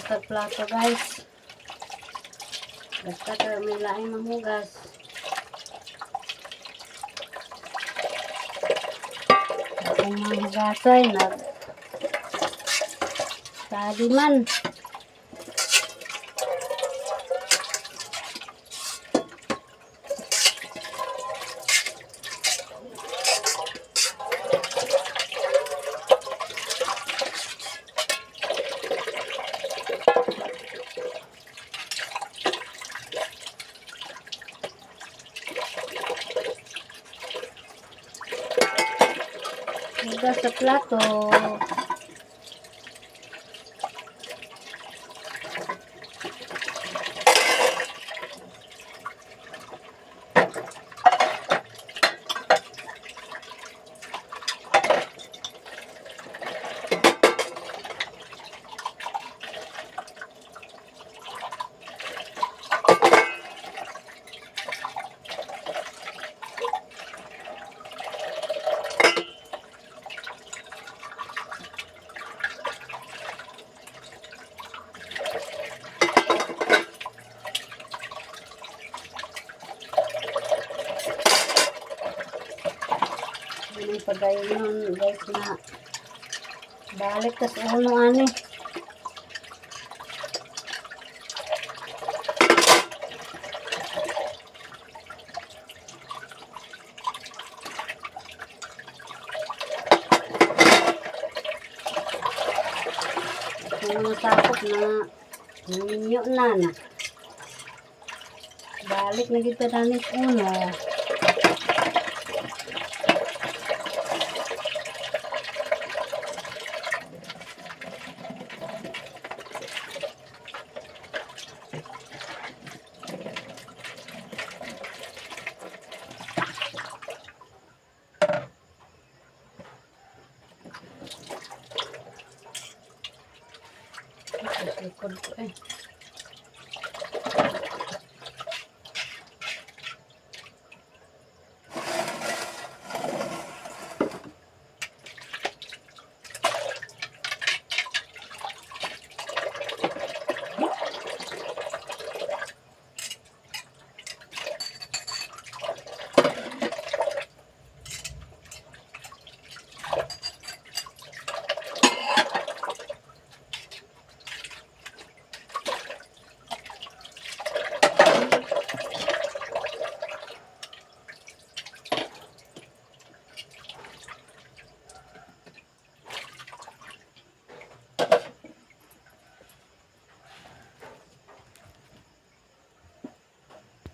sa plato guys. Basta may laing mamugas. Kung mahugasay na tali man. Hugas sa plato. May pagayon guys na balik tas uno ani. Kung mga sakop na ninyo na balik na kita danis uno. Likod ko